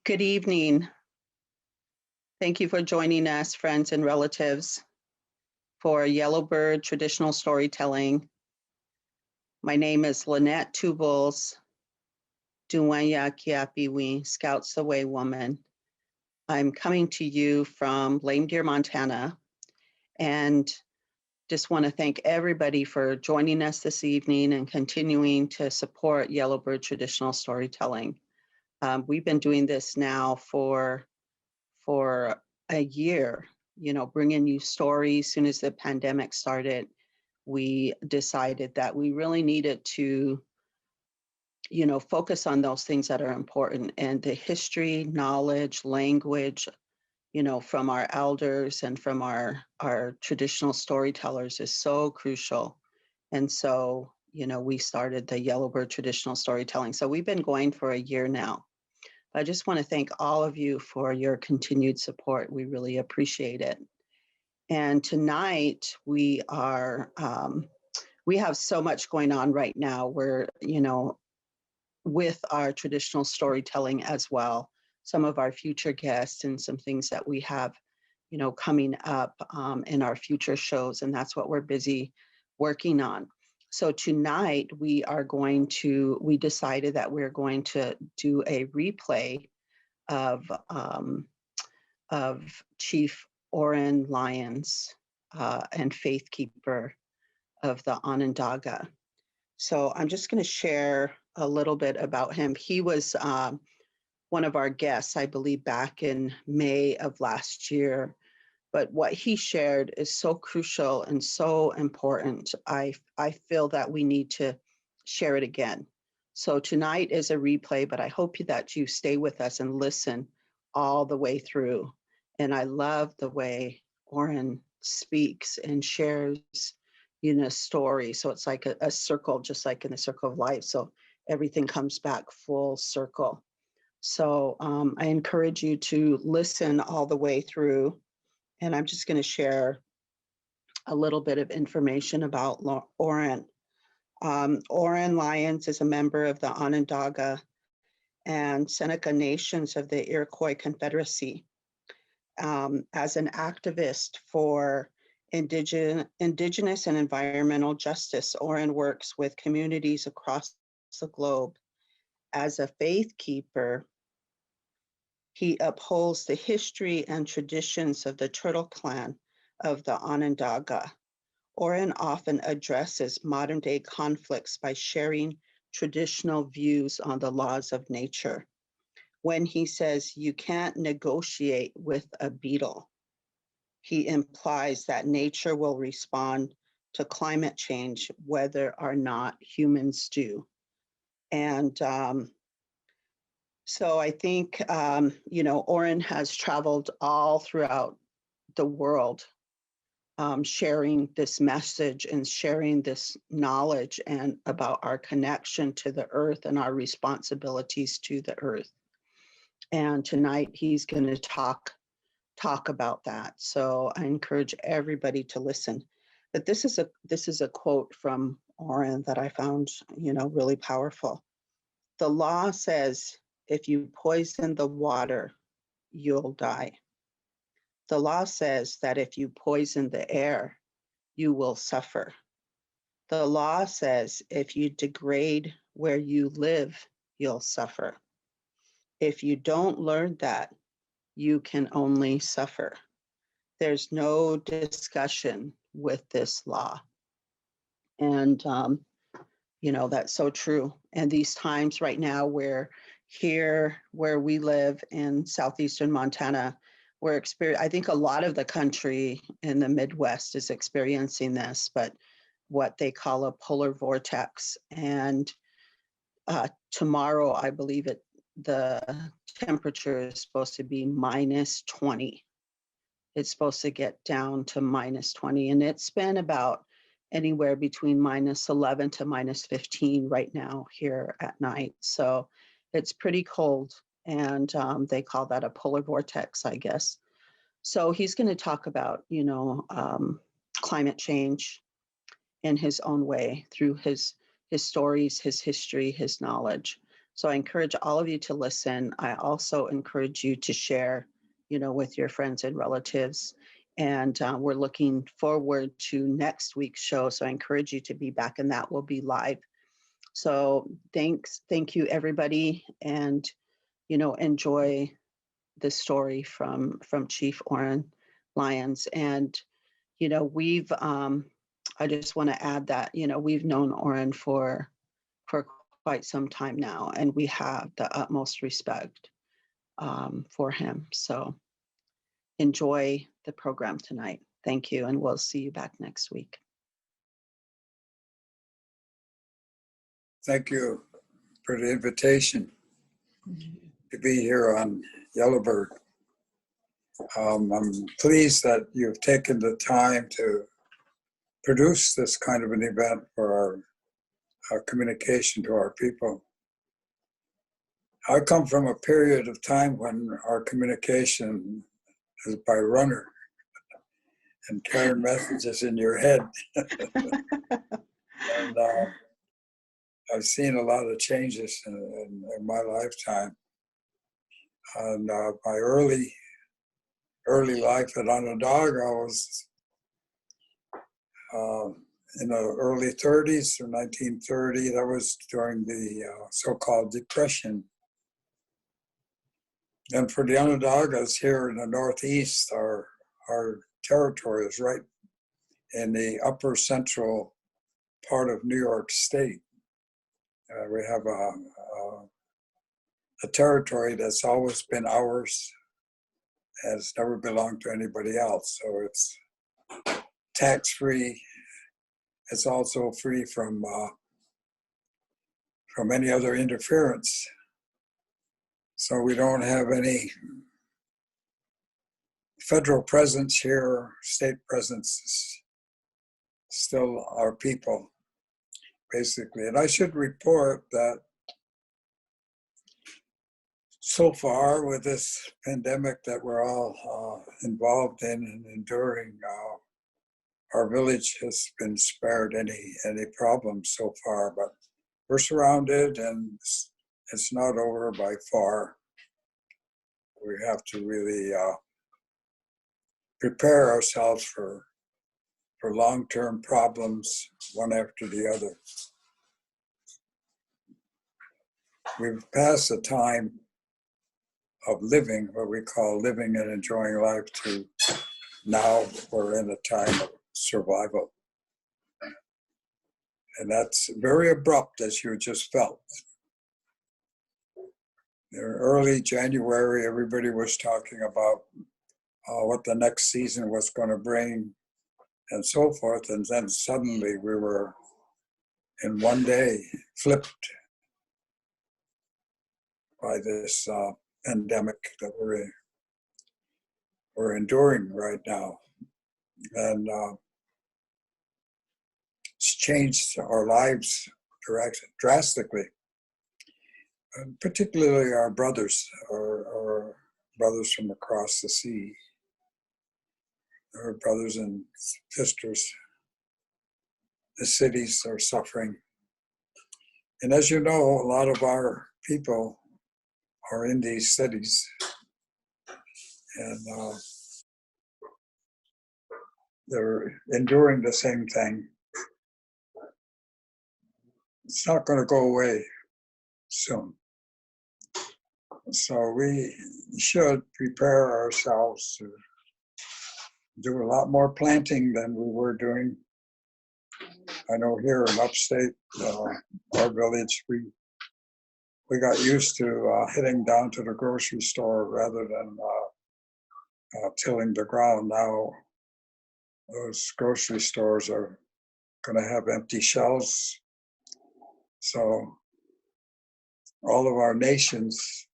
Good evening. Thank you for joining us, friends and relatives, for Yellowbird Traditional Storytelling. My name is Lynette Tubals, Duenya Kiapiwi, Scouts Away Woman. I'm coming to you from Lame Deer, Montana, and just want to thank everybody for joining us this evening and continuing to support Yellowbird Traditional Storytelling. We've been doing this now for a year, bringing you stories. As soon as the pandemic started, we decided that we really needed to, focus on those things that are important, and the history, knowledge, language, from our elders and from our traditional storytellers is so crucial. And so, we started the Yellowbird Traditional Storytelling. So we've been going for a year now. I just want to thank all of you for your continued support. We really appreciate it. And tonight we have so much going on right now. We're, with our traditional storytelling as well, some of our future guests and some things that we have, coming up in our future shows. And that's what we're busy working on. So tonight we decided that we're going to do a replay of Chief Oren Lyons and Faithkeeper of the Onondaga. So I'm just going to share a little bit about him. He was one of our guests, I believe, back in May of last year. But what he shared is so crucial and so important. I feel that we need to share it again. So tonight is a replay, but I hope that you stay with us and listen all the way through. And I love the way Oren speaks and shares, story. So it's like a circle, just like in the circle of life. So everything comes back full circle. So I encourage you to listen all the way through. And I'm just going to share a little bit of information about Oren. Oren Lyons is a member of the Onondaga and Seneca Nations of the Iroquois Confederacy. As an activist for indigenous and environmental justice, Oren works with communities across the globe. As a faith keeper, he upholds the history and traditions of the Turtle Clan of the Onondaga. Oren often addresses modern-day conflicts by sharing traditional views on the laws of nature. When he says you can't negotiate with a beetle, he implies that nature will respond to climate change whether or not humans do. And so I think, Oren has traveled all throughout the world, sharing this message and sharing this knowledge and about our connection to the earth and our responsibilities to the earth. And tonight he's going to talk about that. So I encourage everybody to listen. But this is a quote from Oren that I found, really powerful. The law says, if you poison the water, you'll die. The law says that if you poison the air, you will suffer. The law says if you degrade where you live, you'll suffer. If you don't learn that, you can only suffer. There's no discussion with this law. And, that's so true. And these times right now where we live in southeastern Montana, I think a lot of the country in the Midwest is experiencing this, but what they call a polar vortex. And tomorrow, I believe the temperature is supposed to be -20. It's supposed to get down to -20. And it's been about anywhere between -11 to -15 right now here at night. So it's pretty cold. And they call that a polar vortex, I guess. So he's going to talk about, climate change in his own way through his stories, his history, his knowledge. So I encourage all of you to listen. I also encourage you to share, with your friends and relatives. And we're looking forward to next week's show. So I encourage you to be back, and that will be live. So thank you, everybody, and enjoy the story from Chief Oren Lyons. And we've I just want to add that we've known Oren for quite some time now, and we have the utmost respect for him. So enjoy the program tonight. Thank you, and we'll see you back next week. Thank you for the invitation to be here on Yellowbird. I'm pleased that you've taken the time to produce this kind of an event for our communication to our people. I come from a period of time when our communication is by runner and carrying messages in your head. And I've seen a lot of changes in my lifetime. And my early life at Onondaga was in the early 30s, or 1930. That was during the so-called Depression. And for the Onondagas here in the Northeast, our territory is right in the upper central part of New York State. We have a territory that's always been ours, has never belonged to anybody else. So it's tax-free. It's also free from any other interference. So we don't have any federal presence here. State presence is still our people, basically. And I should report that so far with this pandemic that we're all involved in and enduring, our village has been spared any problems so far, but we're surrounded and it's not over by far. We have to really prepare ourselves for long-term problems, one after the other. We've passed the time of living, what we call living and enjoying life, to now we're in a time of survival. And that's very abrupt, as you just felt. In early January, everybody was talking about what the next season was going to bring and so forth. And then suddenly we were, in one day, flipped by this pandemic that we're enduring right now. And it's changed our lives drastically. And particularly our brothers, our brothers from across the sea, our brothers and sisters. The cities are suffering. And as you know, a lot of our people are in these cities. And they're enduring the same thing. It's not going to go away soon. So we should prepare ourselves to do a lot more planting than we were doing. I know here in upstate, our village, we got used to heading down to the grocery store rather than tilling the ground. Now those grocery stores are going to have empty shelves. So all of our nations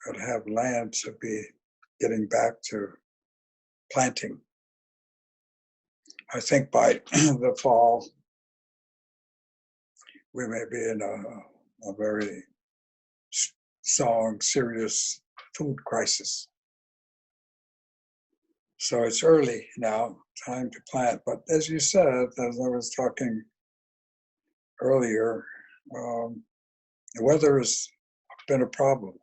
that have land should be getting back to planting. I think by the fall, we may be in a very strong, serious food crisis. So it's early now, time to plant. But as you said, as I was talking earlier, The weather has been a problem.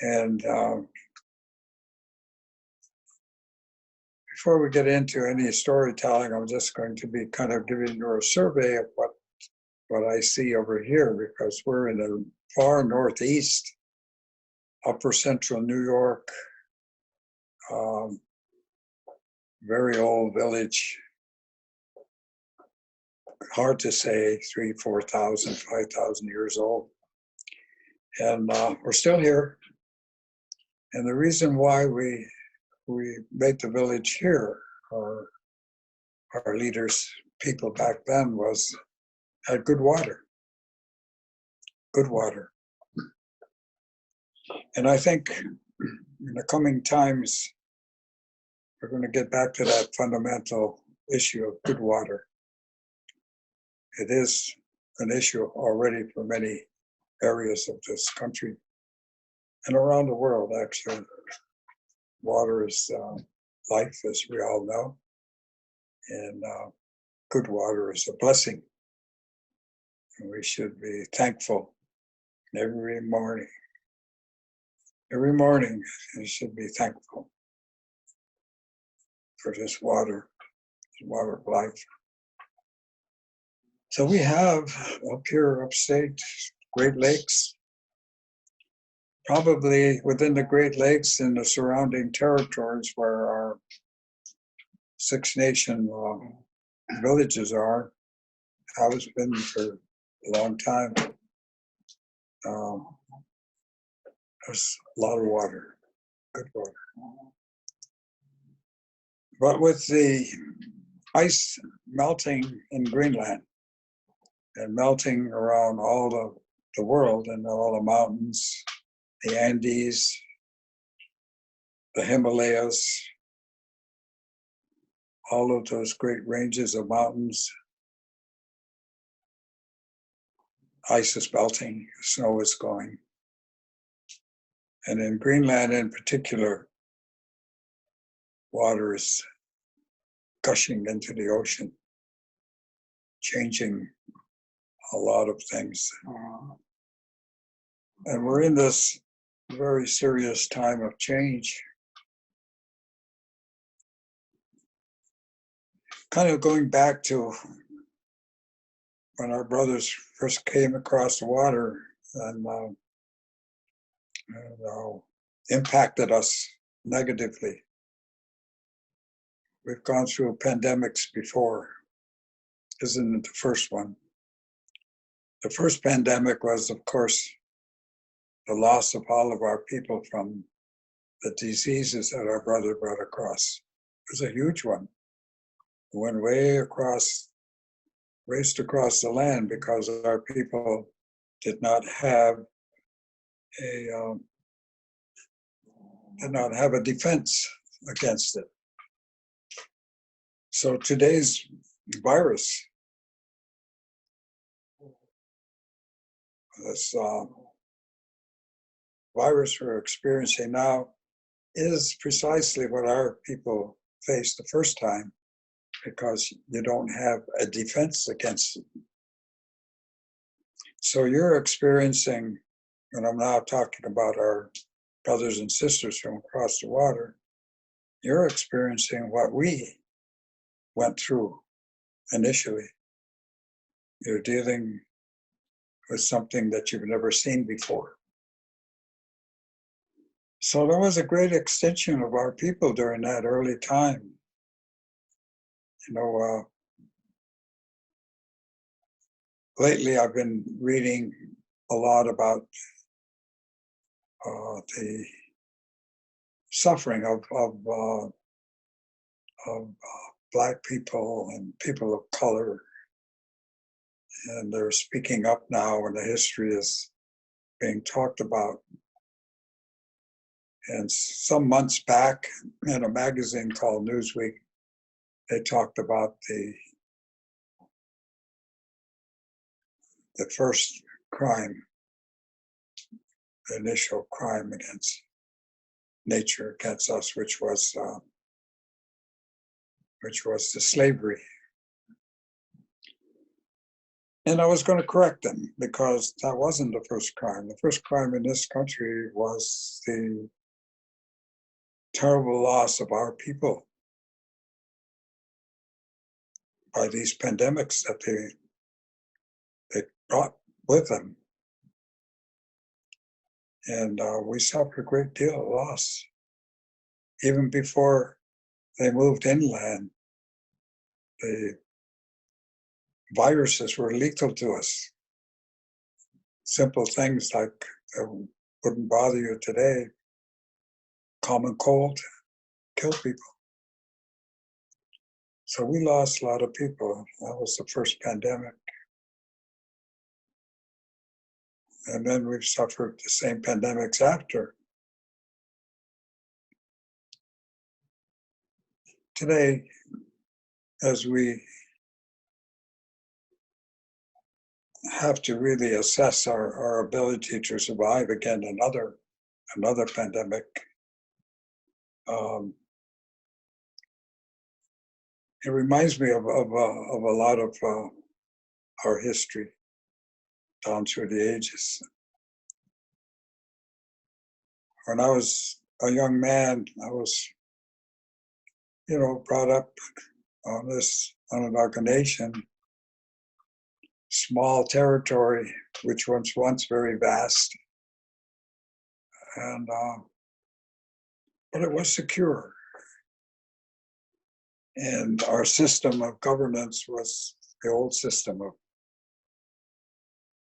And before we get into any storytelling, I'm just going to be kind of giving you a survey of what I see over here, because we're in the far northeast, upper central New York, very old village. Hard to say, 3,000, 4,000, 5,000 years old. And we're still here. And the reason why we made the village here, or our leaders, people back then, had good water. Good water. And I think in the coming times, we're going to get back to that fundamental issue of good water. It is an issue already for many areas of this country and around the world, actually. Water is life, as we all know, and good water is a blessing. And we should be thankful every morning. Every morning, you should be thankful for this water of life. So we have up here, upstate, Great Lakes. Probably within the Great Lakes and the surrounding territories where our Six Nation villages are, has been for a long time. There's a lot of water, good water. But with the ice melting in Greenland and melting around all the world and all the mountains, the Andes, the Himalayas, all of those great ranges of mountains, ice is melting, snow is going. And in Greenland in particular, water is gushing into the ocean, changing a lot of things. And we're in this very serious time of change. Kind of going back to when our brothers first came across the water and impacted us negatively. We've gone through pandemics before. Isn't it the first one? The first pandemic was, of course, the loss of all of our people from the diseases that our brother brought across. It was a huge one. It went raced across the land because our people did not have a defense against it. So today's virus, this virus we're experiencing now, is precisely what our people faced the first time, because you don't have a defense against it. So you're experiencing, and I'm now talking about our brothers and sisters from across the water, you're experiencing what we went through initially. You're dealing with something that you've never seen before. So there was a great extension of our people during that early time. You know, lately I've been reading a lot about the suffering of Black people and people of color. And they're speaking up now, and the history is being talked about. And some months back, in a magazine called Newsweek, they talked about the first crime, the initial crime against nature, against us, which was the slavery. And I was going to correct them because that wasn't the first crime. The first crime in this country was the terrible loss of our people by these pandemics that they brought with them. And we suffered a great deal of loss. Even before they moved inland, the viruses were lethal to us. Simple things like wouldn't bother you today, common cold, kill people. So we lost a lot of people. That was the first pandemic. And then we've suffered the same pandemics after. Today, as we have to really assess our ability to survive again another pandemic, it reminds me of a lot of our history down through the ages. When I was a young man, I was, brought up on this Onondaga nation, small territory, which was once very vast, and but it was secure. And our system of governance was the old system of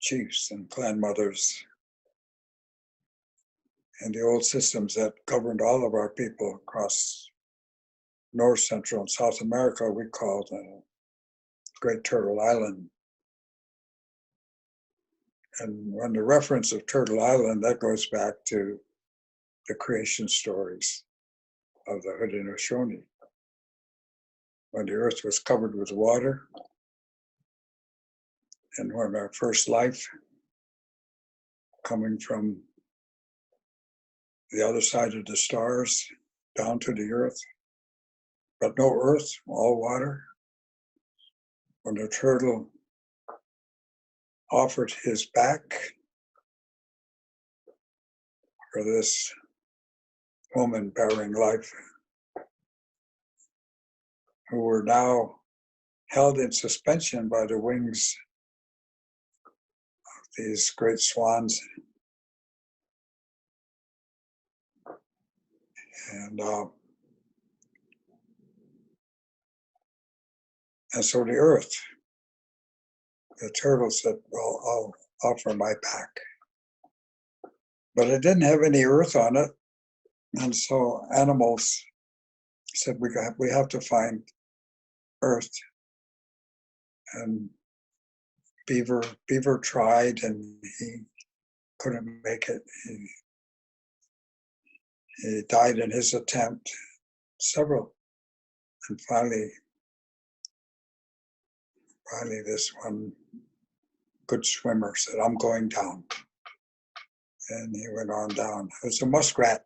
chiefs and clan mothers, and the old systems that governed all of our people across North, Central, and South America, we called Great Turtle Island. And when the reference of Turtle Island, that goes back to the creation stories of the Haudenosaunee. When the earth was covered with water, and when our first life coming from the other side of the stars down to the earth, but no earth, all water. When the turtle offered his back for this woman bearing life, who were now held in suspension by the wings of these great swans. And so the earth, the turtle said, well, I'll offer my back. But it didn't have any earth on it. And so animals said, we have to find earth. And Beaver tried, and he couldn't make it. He died in his attempt, several. And finally this one good swimmer said, I'm going down. And he went on down. It was a muskrat.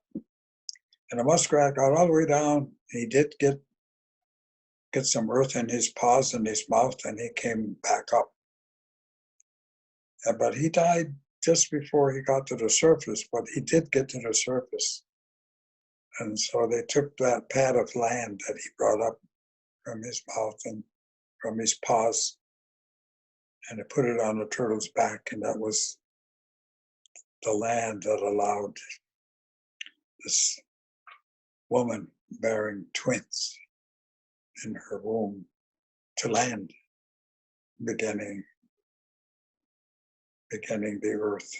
And the muskrat got all the way down. He did get some earth in his paws and his mouth, and he came back up. But he died just before he got to the surface, but he did get to the surface. And so they took that pad of land that he brought up from his mouth and from his paws, and they put it on the turtle's back, and that was the land that allowed this woman bearing twins in her womb to land, beginning the earth.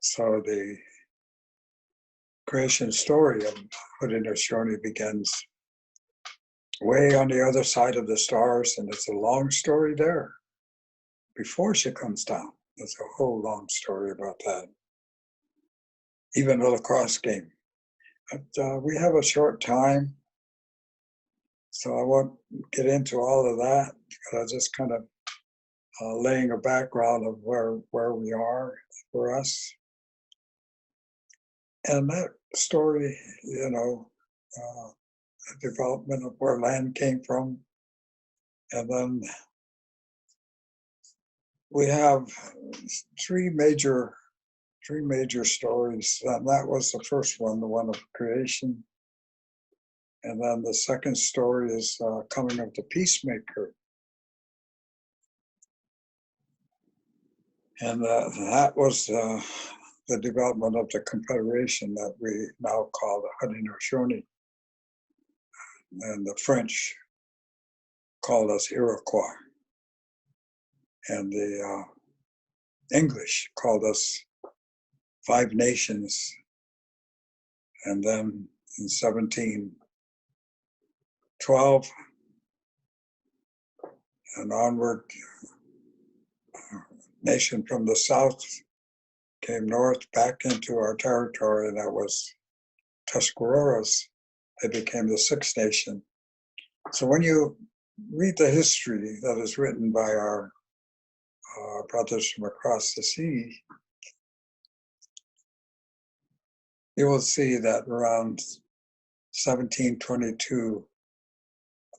So the creation story of Haudenosaunee begins way on the other side of the stars, and it's a long story there before she comes down. There's a whole long story about that. Even a lacrosse game. But we have a short time, so I won't get into all of that. But I just kind of laying a background of where we are for us. And that story, the development of where land came from, and then we have three major stories. And that was the first one, the one of creation. And then the second story is coming of the PeaceMaker. And that was the development of the Confederation that we now call the Haudenosaunee. And the French called us Iroquois. And the English called us Five Nations. And then in 1712 and onward, nation from the south came north back into our territory, and that was Tuscaroras. They became the Six Nation. So when you read the history that is written by our brothers from across the sea, you will see that around 1722,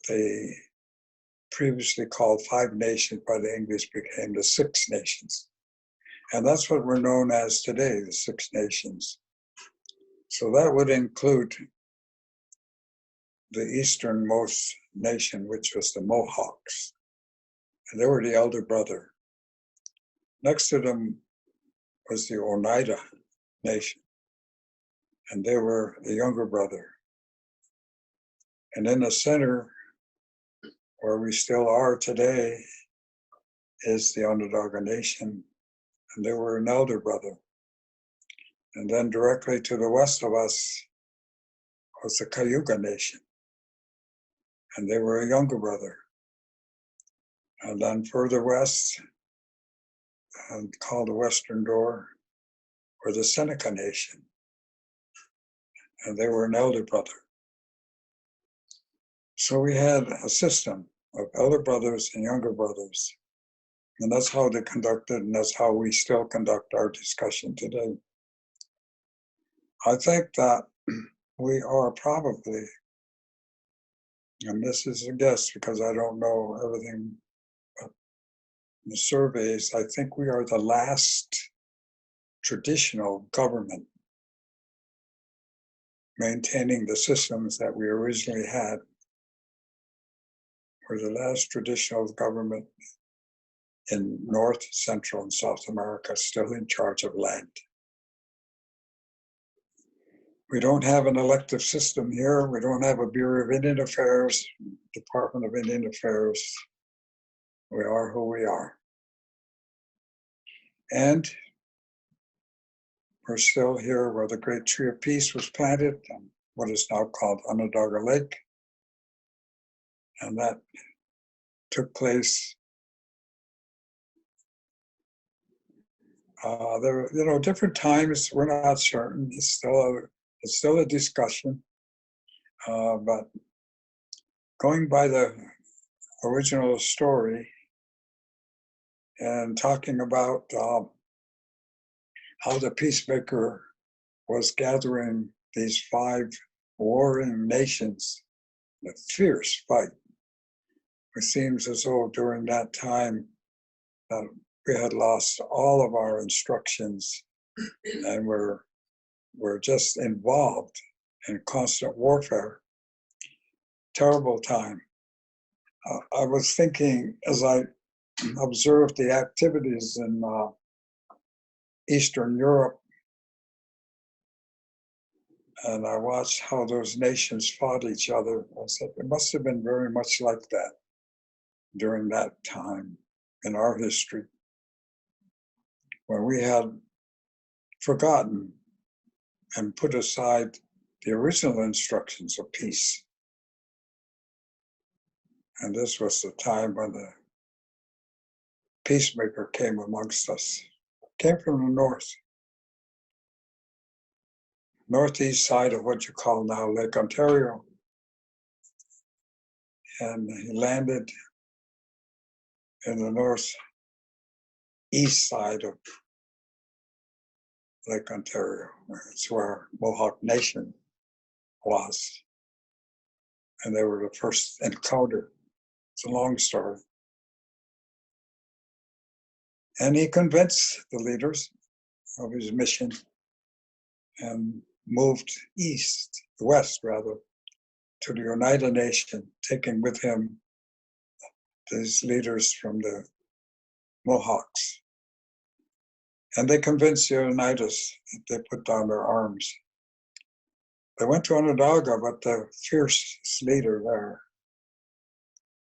the previously called Five Nations by the English became the Six Nations. And that's what we're known as today, the Six Nations. So that would include the easternmost nation, which was the Mohawks. And they were the elder brother. Next to them was the Oneida Nation, and they were the younger brother. And in the center, where we still are today, is the Onondaga Nation, and they were an elder brother. And then directly to the west of us was the Cayuga Nation, and they were a younger brother. And then further west, and called the Western Door, were the Seneca Nation, and they were an elder brother. So we had a system of elder brothers and younger brothers, and that's how they conducted, and that's how we still conduct our discussion today. I think that we are probably, and this is a guess because I don't know everything, but the surveys, I think we are the last traditional government maintaining the systems that we originally had. We're the last traditional government in North, Central, and South America still in charge of land. We don't have an elective system here. We don't have a Bureau of Indian Affairs, Department of Indian Affairs. We are who we are. And we're still here where the Great Tree of Peace was planted on what is now called Onondaga Lake. And that took place. There, different times. We're not certain. It's still a discussion. But going by the original story and talking about how the PeaceMaker was gathering these five warring nations in a fierce fight, it seems as though during that time we had lost all of our instructions and we're just involved in constant warfare. Terrible time. I was thinking as I observed the activities in Eastern Europe, and I watched how those nations fought each other. I said, it must have been very much like that during that time in our history, when we had forgotten and put aside the original instructions of peace. And this was the time when the PeaceMaker came amongst us. Came from the northeast side of what you call now Lake Ontario. And he landed in the northeast side of Lake Ontario. It's where Mohawk Nation was. And they were the first encounter. It's a long story. And he convinced the leaders of his mission and moved west rather, to the United Nations, taking with him these leaders from the Mohawks. And they convinced the Oneidas that they put down their arms. They went to Onondaga, but the fierce leader there,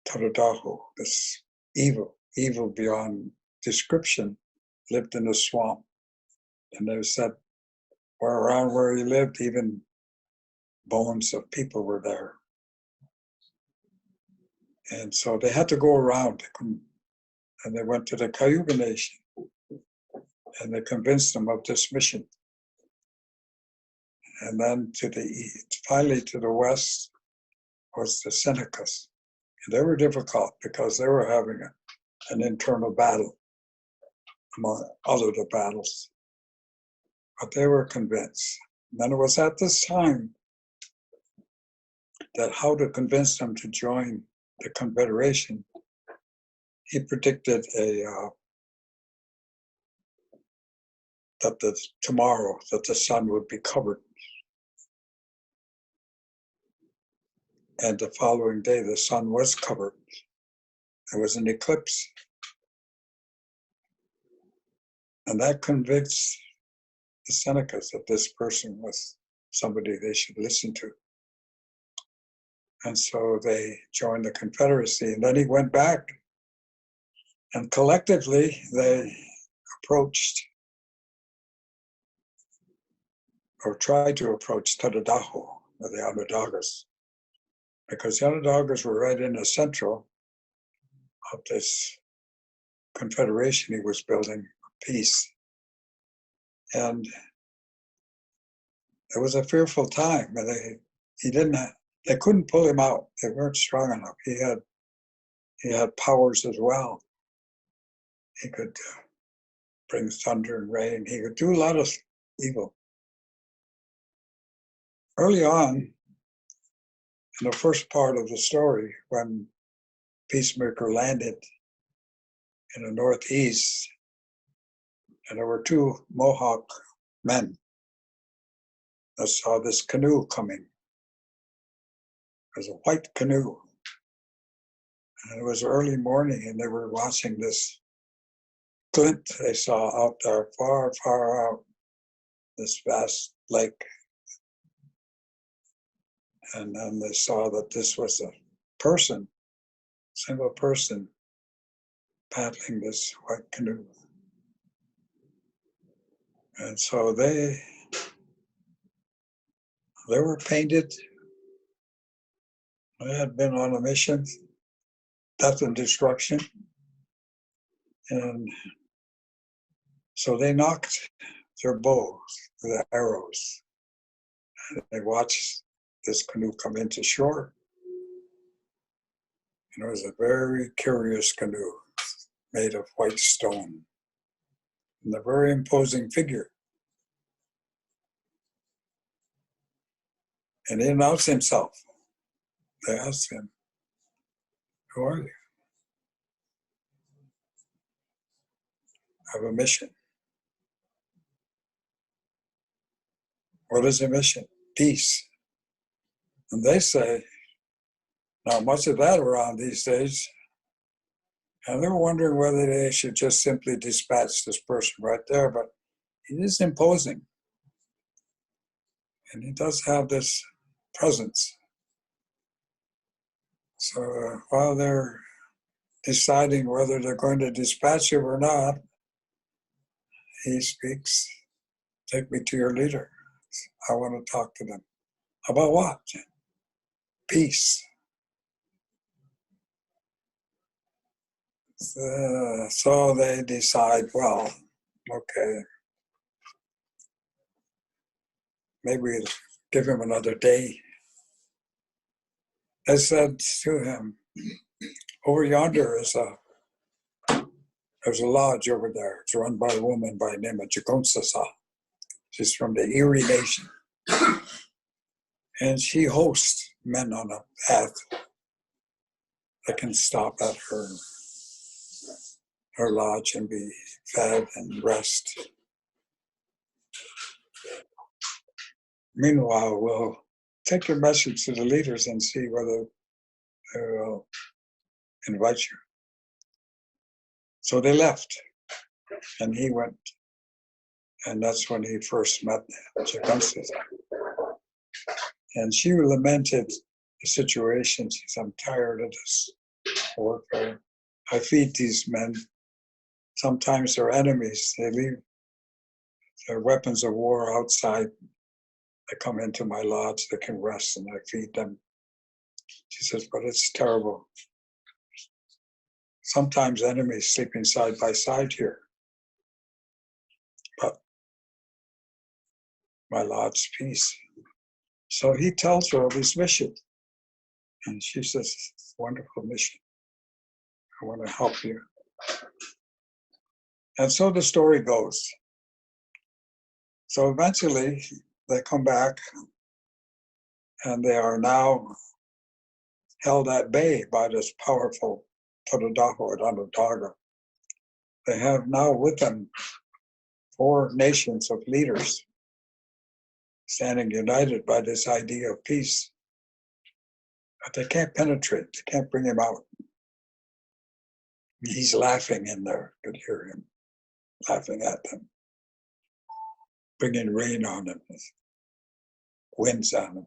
ﷺahaːwi, this evil beyond description, lived in a swamp. And they said, around where he lived, even bones of people were there. And so they had to go around, and they went to the Cayuga Nation, and they convinced them of this mission. And then finally to the west was the Senecas. And they were difficult because they were having an internal battle among other battles. But they were convinced. And then it was at this time that how to convince them to join the Confederation, he predicted that tomorrow the sun would be covered. And the following day, the sun was covered. There was an eclipse. And that convinced the Senecas that this person was somebody they should listen to. And so they joined the Confederacy. And then he went back. And collectively, they approached, or tried to approach ﷺahaːwi, or the Onondagas, because the Onondagas were right in the central of this confederation he was building, peace. And it was a fearful time, and they couldn't pull him out. They weren't strong enough. He had powers as well. He could bring thunder and rain. He could do a lot of evil. Early on, in the first part of the story, when PeaceMaker landed in the northeast, and there were two Mohawk men that saw this canoe coming. It was a white canoe. And it was early morning, and they were watching this glint they saw out there, far, far out, this vast lake. And then they saw that this was a person, single person, paddling this white canoe. And so they were painted. They had been on a mission, death and destruction. And so they knocked their bows, their arrows. And they watched this canoe come into shore. And it was a very curious canoe made of white stone, and a very imposing figure. And he announced himself. They asked him, "Who are you?" "I have a mission." "What is the mission?" "Peace." And they say, not much of that around these days. And they were wondering whether they should just simply dispatch this person right there, but he is imposing. And he does have this presence. So while they're deciding whether they're going to dispatch him or not, he speaks, "Take me to your leader. I want to talk to them." "About what?" "Peace." So they decide, well, okay, maybe we'll give him another day. They said to him, "Over yonder there's a lodge over there. It's run by a woman by the name of Jigonsasa. She's from the Erie Nation. And she hosts men on a path that can stop at her or lodge and be fed and rest. Meanwhile, we'll take your message to the leaders and see whether they will invite you. So they left, and he went, and that's when he first met Tecumseh. And she lamented the situation. She said, I'm tired of this warfare. I feed these men. Sometimes they're enemies. They leave their weapons of war outside. They come into my lodge, they can rest, and I feed them. She says, but it's terrible. Sometimes enemies sleeping side by side here. But my lodge peace. So he tells her of his mission. And she says, wonderful mission. I want to help you. And so the story goes. So eventually they come back, and they are now held at bay by this powerful Onondaga or Onondaga. They have now with them 4 nations of leaders standing united by this idea of peace. But they can't penetrate, they can't bring him out. He's laughing in there, you could hear him laughing at them, bringing rain on them, winds on them.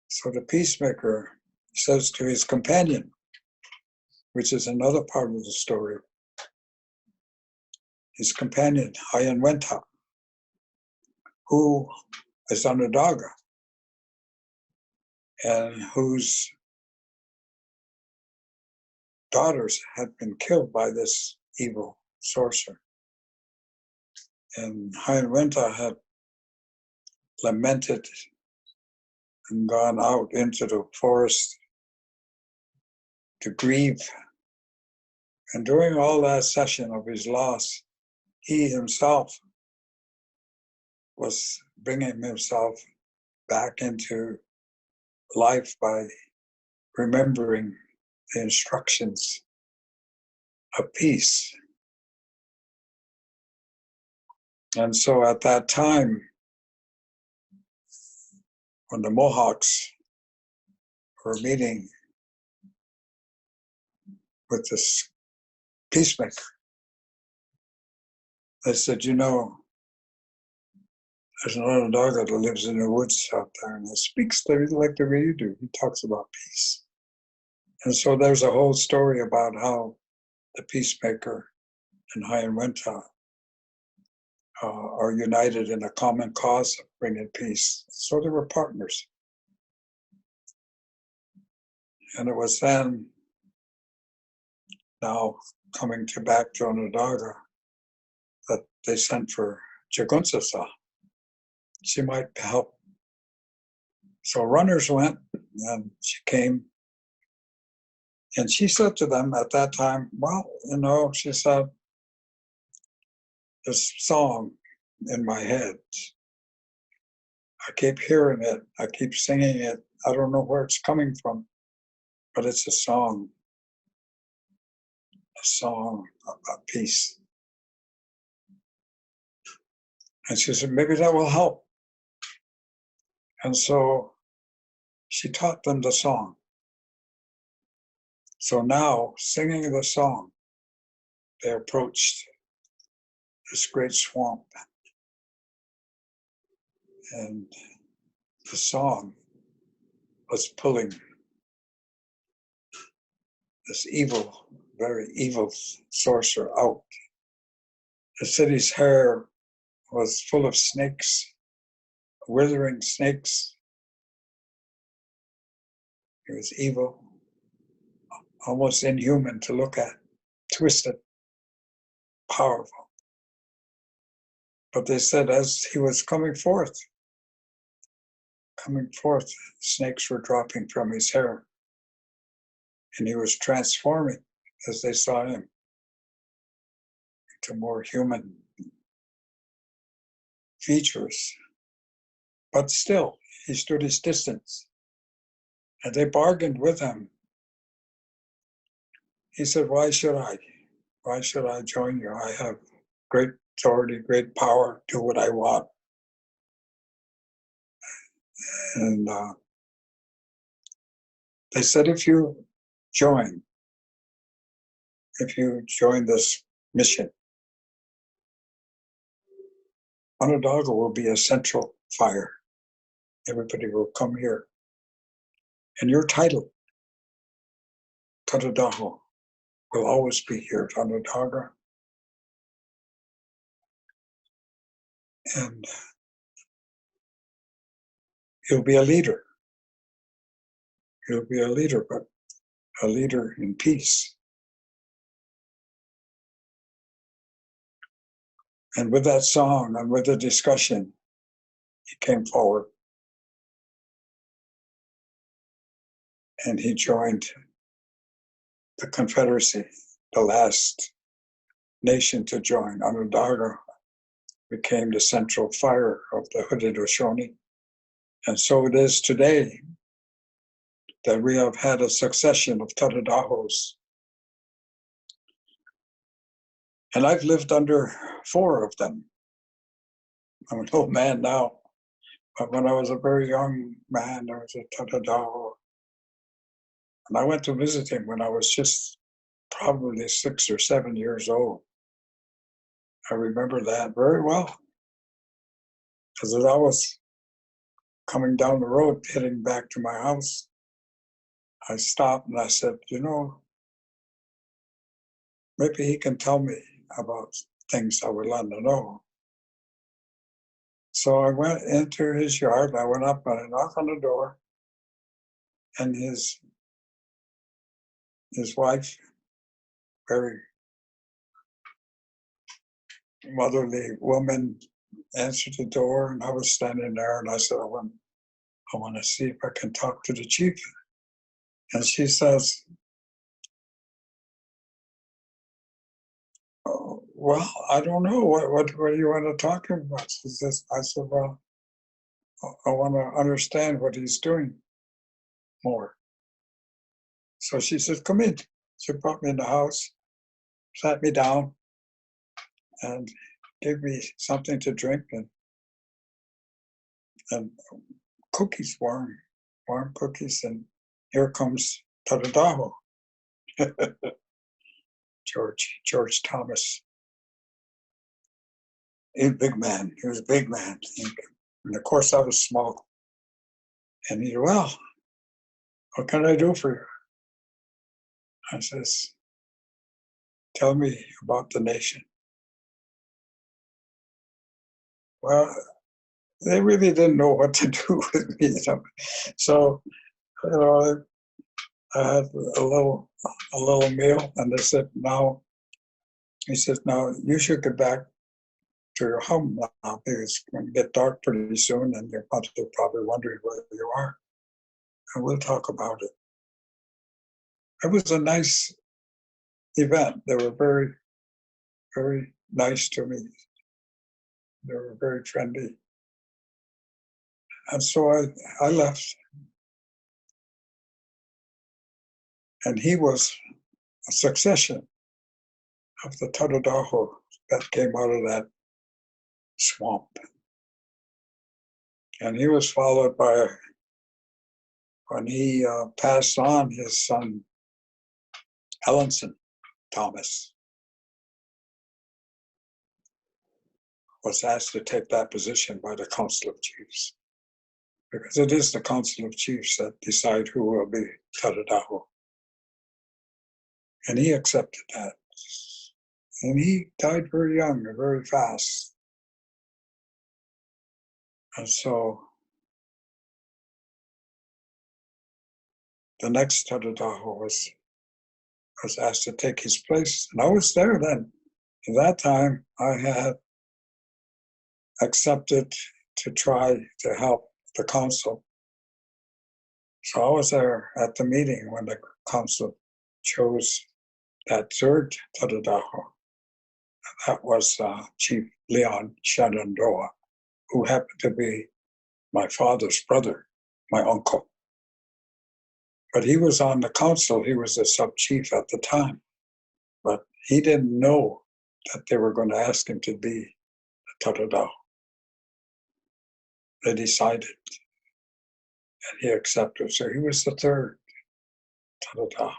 So the peacemaker says to his companion, which is another part of the story, his companion, Aiionwatha, who is Onondaga, and whose daughters had been killed by this evil sorcerer. And Aiionwatha had lamented and gone out into the forest to grieve. And during all that session of his loss, he himself was bringing himself back into life by remembering the instructions of peace. And so at that time, when the Mohawks were meeting with this peacemaker, they said, you know, there's an Onondaga that lives in the woods out there, and he speaks like the way you do. He talks about peace. And so there's a whole story about how the peacemaker and Aiionwatha are united in a common cause of bringing peace. So they were partners. And it was then, now coming back to Onondaga, that they sent for Tecumseh. She might help. So runners went, and she came. And she said to them at that time, well, you know, she said, this song in my head. I keep hearing it. I keep singing it. I don't know where it's coming from, but it's a song about peace. And she said, maybe that will help. And so she taught them the song. So now, singing the song, they approached this great swamp. And the song was pulling this evil, very evil sorcerer out. The city's hair was full of snakes, withering snakes. It was evil, almost inhuman to look at, twisted, powerful. But they said as he was coming forth, snakes were dropping from his hair. And he was transforming as they saw him into more human features. But still, he stood his distance. And they bargained with him. he said, why should I? Why should I join you? I have great authority, great power, do what I want. And they said, if you join this mission, Onondaga will be a central fire. Everybody will come here. And your title, Tadadaho, will always be here at Onondaga. And you'll be a leader. You'll be a leader, but a leader in peace. And with that song and with the discussion, he came forward and he joined the Confederacy, the last nation to join. Onondaga became the central fire of the Haudenosaunee. And so it is today that we have had a succession of Tadadahos. And I've lived under 4 of them. I'm an old man now, but when I was a very young man, there was a Tadadaho. And I went to visit him when I was just probably 6 or 7 years old. I remember that very well. Because as I was coming down the road, heading back to my house, I stopped and I said, you know, maybe he can tell me about things I would like to know. So I went into his yard. I went up and I knocked on the door, and his wife, very motherly woman, answered the door, and I was standing there, and I said, I want to see if I can talk to the chief. And she says, oh, well, I don't know. What do you want to talk to him about? She says, I said, well, I want to understand what he's doing more. So she said, come in. She brought me in the house, sat me down, and gave me something to drink and cookies, warm cookies. And here comes Tadadaho, George Thomas. He's a big man. He was a big man. And of course, I was small. And he said, well, what can I do for you? I says, tell me about the nation. Well, they really didn't know what to do with me. So, you know, I had a little meal, and they said, he says, now you should get back to your home now, because it's going to get dark pretty soon, and your mother will probably wondering where you are, and we'll talk about it. It was a nice event. They were very, very nice to me. They were very friendly. And so I left. And he was a succession of the Tadadaho that came out of that swamp. And he was followed by, when he passed on, his son, Ellenson Thomas was asked to take that position by the Council of Chiefs, because it is the Council of Chiefs that decide who will be Tadadaho. And he accepted that. And he died very young and very fast. And so the next Tadadaho was asked to take his place. And I was there then. At that time, I had accepted to try to help the council. So I was there at the meeting when the council chose that third Tadadaho. That was Chief Leon Shenandoah, who happened to be my father's brother, my uncle. But he was on the council. He was the sub-chief at the time. But he didn't know that they were going to ask him to be a Tatadaw. They decided, and he accepted. So he was the third Tatadaw.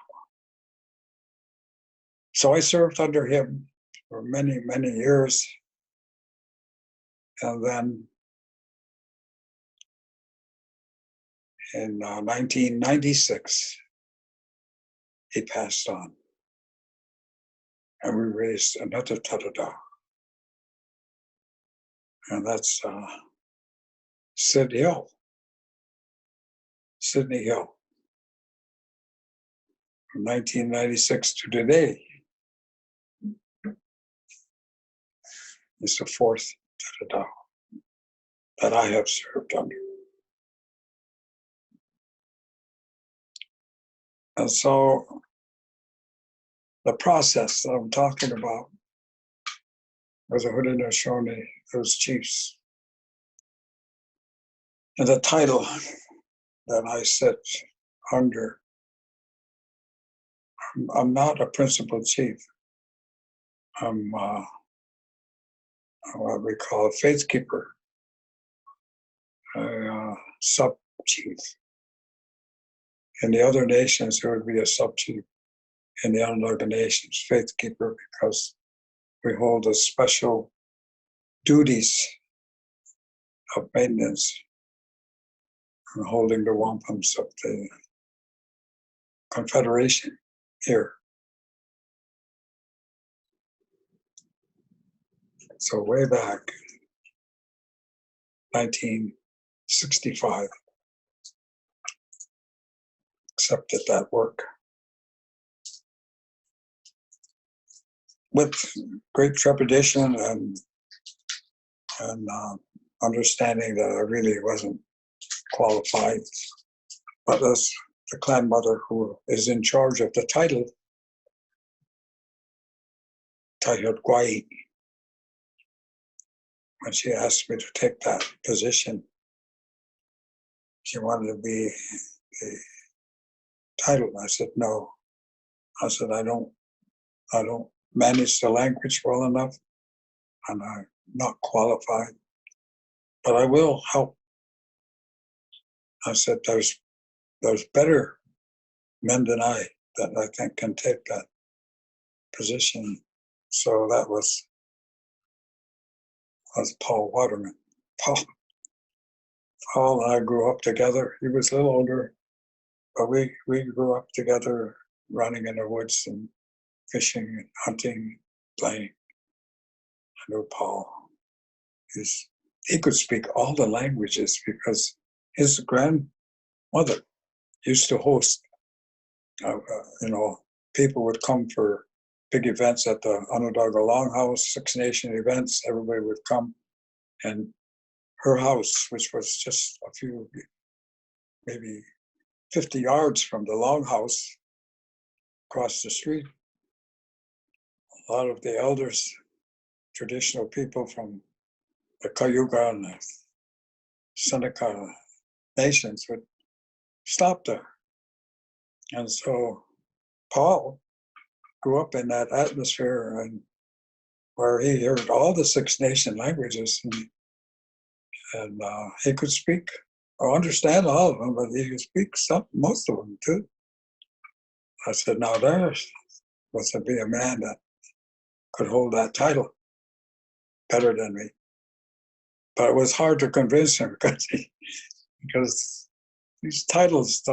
So I served under him for many, many years. And then in 1996, he passed on. And we raised another Tatadaw. And that's Sydney Hill. Sydney Hill. From 1996 to today is the fourth Tatadaw that I have served under. And so the process that I'm talking about was a Haudenosaunee, those chiefs. And the title that I sit under, I'm not a principal chief. I'm what we call a Faithkeeper, a sub-chief. In the other nations, there would be a sub-chief. In the Onondaga nations, Faithkeeper, because we hold the special duties of maintenance and holding the wampums of the Confederation here. So way back, 1965, accepted that work with great trepidation and understanding that I really wasn't qualified. But as the clan mother who is in charge of the title, 噚, when she asked me to take that position, she wanted to be the title. I said, no. I said, I don't manage the language well enough, and I'm not qualified, but I will help. I said, there's better men than I that I think can take that position. So that was Paul Waterman. Paul and I grew up together. He was a little older, but we grew up together, running in the woods and fishing and hunting, playing. I know Paul. He could speak all the languages because his grandmother used to host. People would come for big events at the Onondaga Longhouse, Six Nation events. Everybody would come, and her house, which was just a few, maybe 50 yards from the Longhouse, across the street, a lot of the elders, traditional people from the Cayuga and the Seneca nations would stop there. And so Paul grew up in that atmosphere, and where he heard all the Six Nation languages, and he could speak or understand all of them, but he could speak most of them too. I said, now there was to be a man that could hold that title better than me. But it was hard to convince him because these titles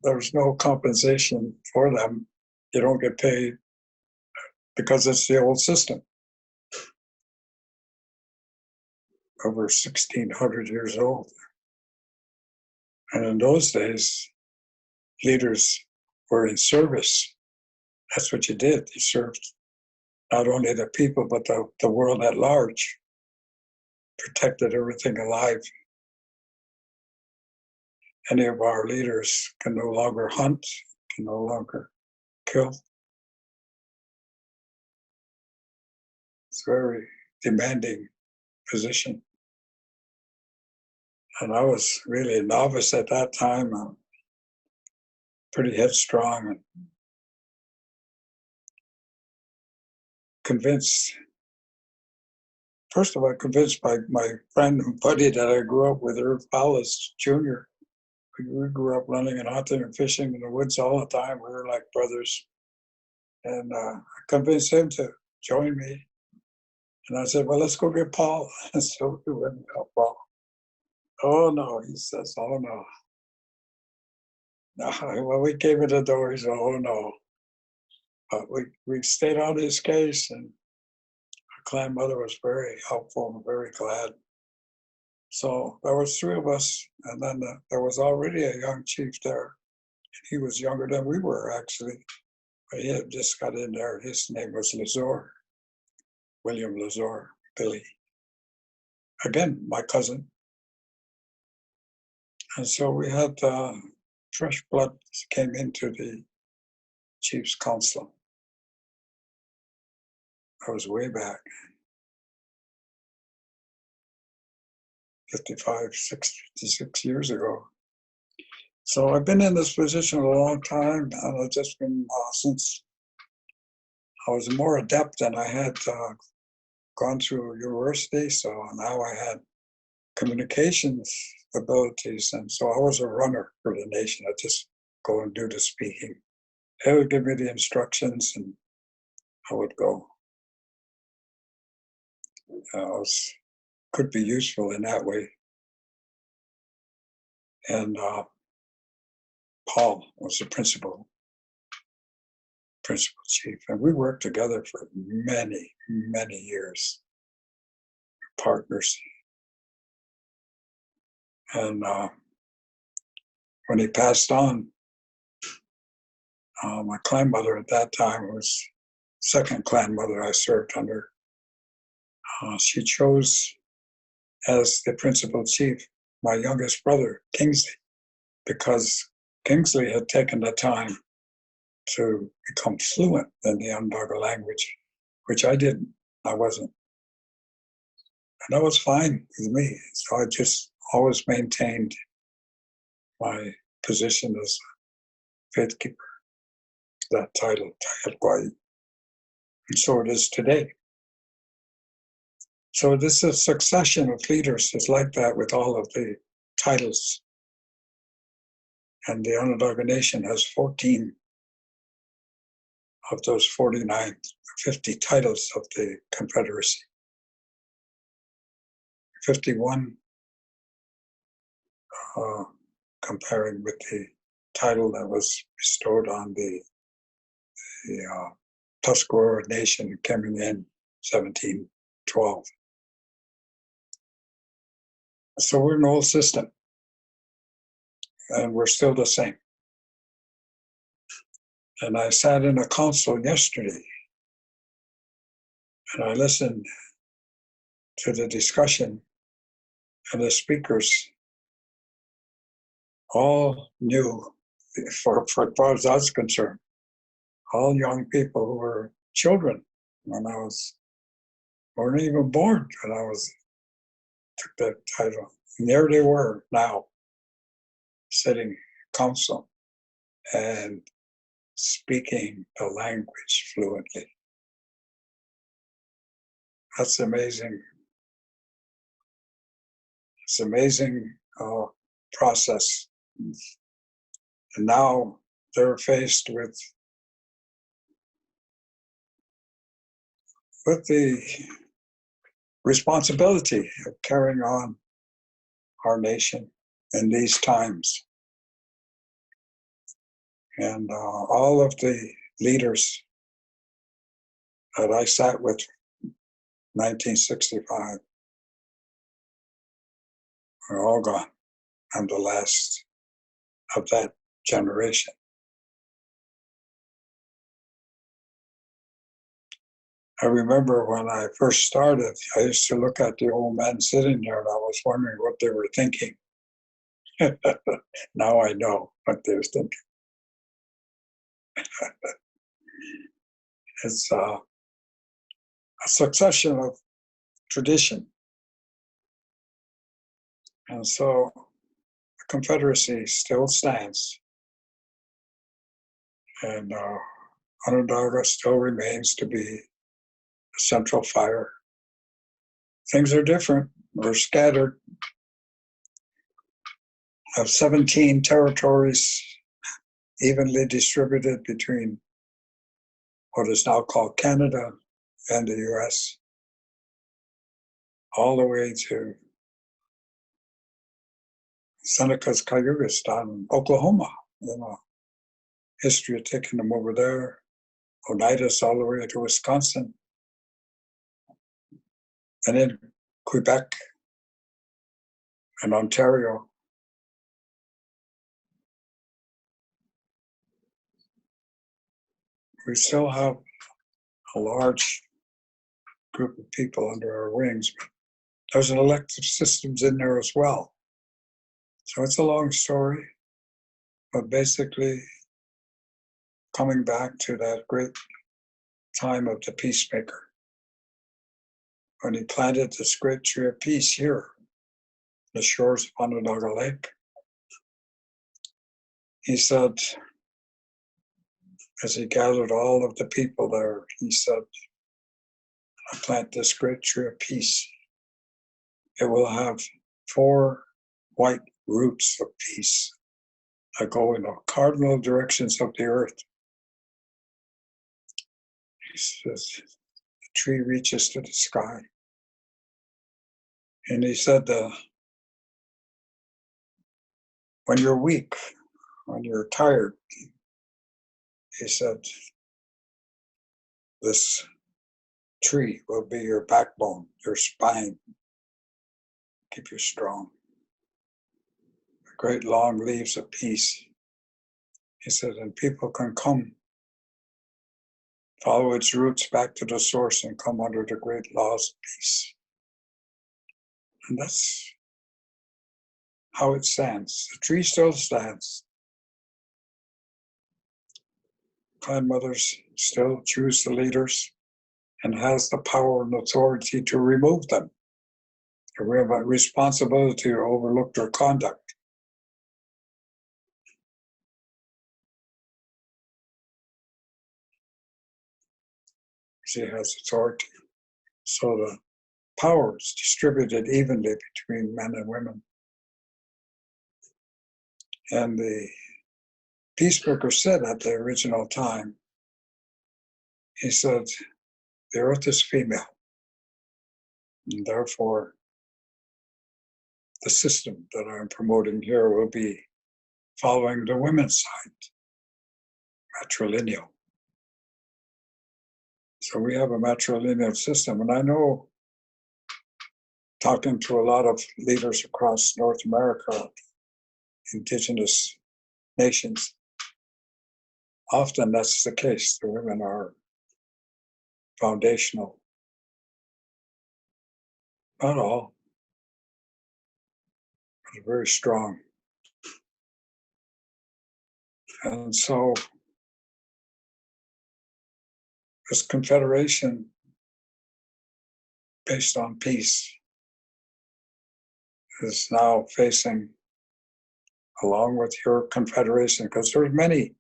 there's no compensation for them. You don't get paid because it's the old system. Over 1,600 years old. And in those days, leaders were in service. That's what you did. You served not only the people, but the world at large. Protected everything alive. Any of our leaders can no longer hunt, can no longer kill. It's a very demanding position. And I was really a novice at that time, pretty headstrong. convinced, first of all, convinced by my friend and buddy that I grew up with, Irv Powless Jr. We grew up running and hunting and fishing in the woods all the time. We were like brothers. And I convinced him to join me. And I said, well, let's go get Paul. And so we went and got Paul. Oh, no, he says, oh, no. No, when we came in the door, he said, oh, no. But we stayed on his case, and our clan mother was very helpful and very glad. So there was three of us, and then there was already a young chief there. He was younger than we were, actually. But he had just got in there. His name was Lazor, William Lazor, Billy. Again, my cousin. And so we had fresh blood came into the Chiefs Council. That was way back, 55, 66 years ago. So I've been in this position a long time, and I've just been, since I was more adept than I had gone through university, so now I had communications abilities, and so I was a runner for the nation. I'd just go and do the speaking. They would give me the instructions, and I would go. Could be useful in that way. And Paul was the principal chief, and we worked together for many, many years, partners. And when he passed on, my clan mother at that time was second clan mother I served under. She chose as the principal chief my youngest brother, Kingsley, because Kingsley had taken the time to become fluent in the Onondaga language, which I didn't. I wasn't. And that was fine with me. So I just always maintained my position as Faithkeeper, that title, ɾahaːwi. And so it is today. So this is a succession of leaders. It's like that with all of the titles. And the Onondaga Nation has 14 of those 49, 50 titles of the Confederacy. 51 comparing with the title that was bestowed on the Tuscarora Nation coming in 1712. So we're an old system, and we're still the same. And I sat in a council yesterday, and I listened to the discussion, and the speakers all knew, for as far as I was concerned, all young people who were children when I weren't even born when I took that title. And there they were now, sitting council and speaking the language fluently. That's amazing. It's an amazing process. And now they're faced with the responsibility of carrying on our nation in these times. And all of the leaders that I sat with in 1965 are all gone. I'm the last of that generation. I remember when I first started, I used to look at the old men sitting there, and I was wondering what they were thinking. Now I know what they were thinking. It's a succession of tradition. And so the Confederacy still stands. And Onondaga still remains to be central fire. Things are different. We're scattered. Have 17 territories evenly distributed between what is now called Canada and the US, all the way to Seneca's Cayugas down in Oklahoma. You know, history of taking them over there. Oneidas all the way to Wisconsin. And in Quebec and Ontario. We still have a large group of people under our wings. But there's an elective systems in there as well. So it's a long story, but basically coming back to that great time of the PeaceMaker, when he planted this great tree of peace here, the shores of Onondaga Lake. He said, as he gathered all of the people there, he said, I plant this great tree of peace. It will have 4 white roots of peace that go in the cardinal directions of the earth. He says, the tree reaches to the sky. And he said, when you're weak, when you're tired, he said, this tree will be your backbone, your spine, keep you strong. The great long leaves of peace. He said, and people can come, follow its roots back to the source and come under the great laws of peace. And that's how it stands. The tree still stands. Clan mothers still choose the leaders and has the power and authority to remove them. We have a responsibility to overlook their conduct. She has authority. So the power is distributed evenly between men and women. And the PeaceMaker said at the original time, he said, the earth is female. And therefore, the system that I'm promoting here will be following the women's side, matrilineal. So we have a matrilineal system. And I know, talking to a lot of leaders across North America, indigenous nations, often that's the case. The women are foundational. Not all, but very strong. And so this confederation based on peace is now facing, along with your confederation, because there's many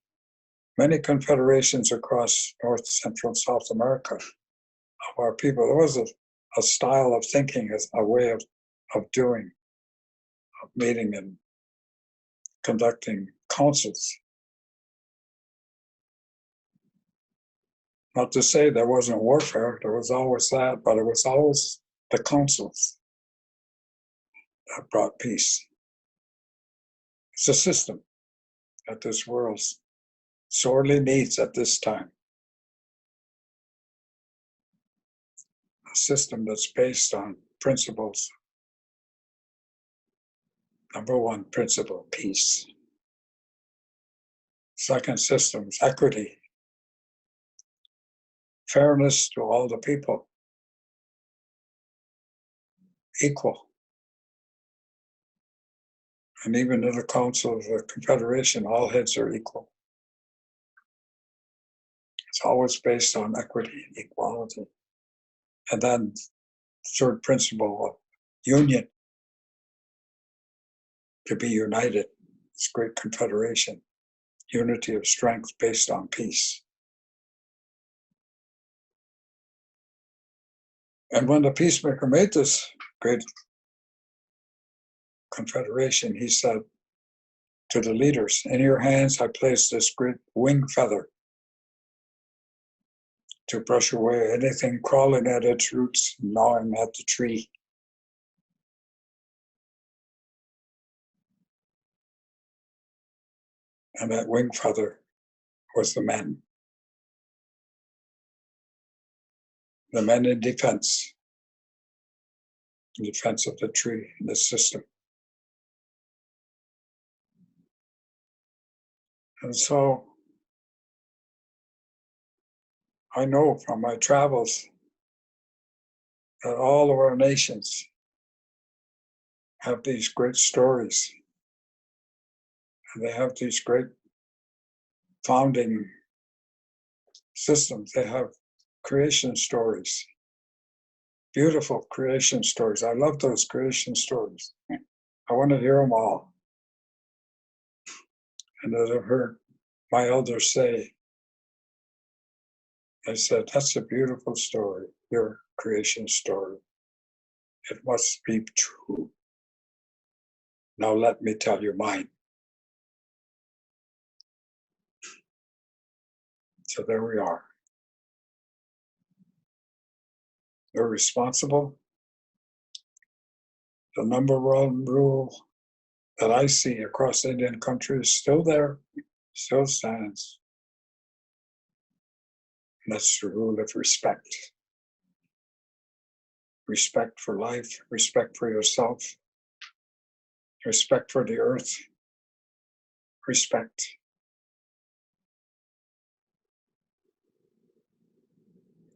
confederations across North, Central, and South America of our people. There was a style of thinking, a way of doing, of meeting and conducting councils. Not to say there wasn't warfare, there was always that, but it was always the councils that brought peace. It's a system that this world sorely needs at this time. A system that's based on principles. Number 1 principle, peace. Second system is equity. Fairness to all the people. Equal. And even in the Council of the Confederation, all heads are equal. It's always based on equity and equality. And then third principle of union. To be united. It's great confederation. Unity of strength based on peace. And when the PeaceMaker made this great confederation, he said to the leaders, in your hands I place this great wing feather to brush away anything crawling at its roots, gnawing at the tree. And that wing feather was the men. The men in defense of the tree, the system. And so I know from my travels that all of our nations have these great stories. And they have these great founding systems. They have creation stories, beautiful creation stories. I love those creation stories. I want to hear them all. And as I've heard my elders say, I said, that's a beautiful story, your creation story. It must be true. Now let me tell you mine. So there we are. They're responsible. The number one rule that I see across Indian country is still there, still stands. And that's the rule of respect. Respect for life, respect for yourself, respect for the earth, respect.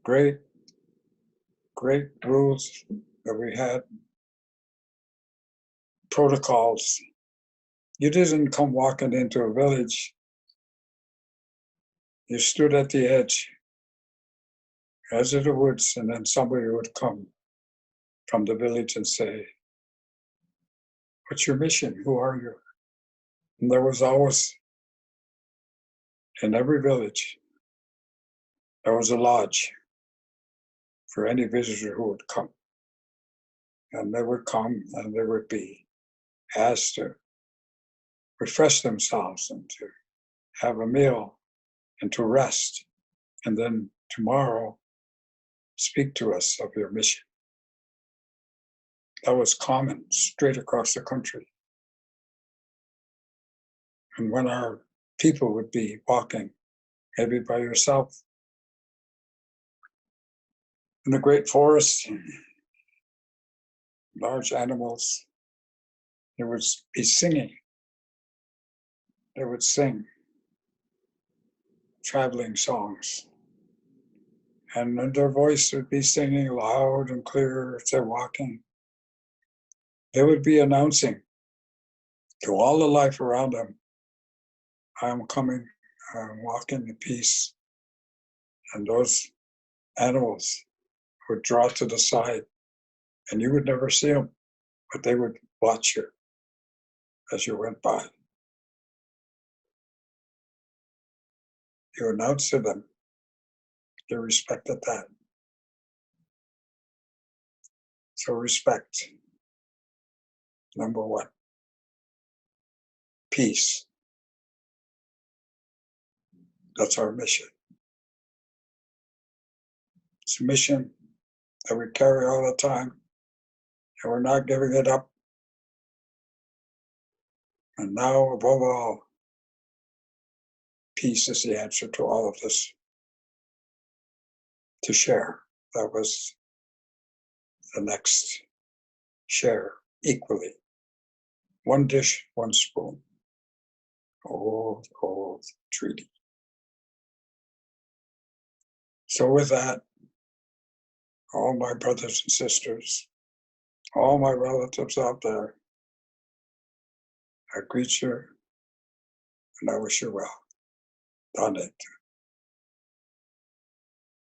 Great, great rules that we had, protocols. You didn't come walking into a village. You stood at the edge, edge of the woods, and then somebody would come from the village and say, what's your mission? Who are you? And there was always, in every village, there was a lodge for any visitor who would come. And they would come and they would be asked to refresh themselves and to have a meal and to rest. And then tomorrow, speak to us of your mission. That was common straight across the country. And when our people would be walking, maybe by yourself, in the great forest, large animals, they would be singing. They would sing traveling songs. And their voice would be singing loud and clear as they're walking. They would be announcing to all the life around them, I am coming, I am walking in peace. And those animals would draw to the side, and you would never see them, but they would watch you as you went by. You announced to them, they respected that. So respect, number one. Peace. That's our mission. It's a mission that we carry all the time, and we're not giving it up. And now, above all, peace is the answer to all of this. To share. That was the next share equally. One dish, one spoon. Old, old treaty. So with that, all my brothers and sisters, all my relatives out there, I greet you and I wish you well. Done it.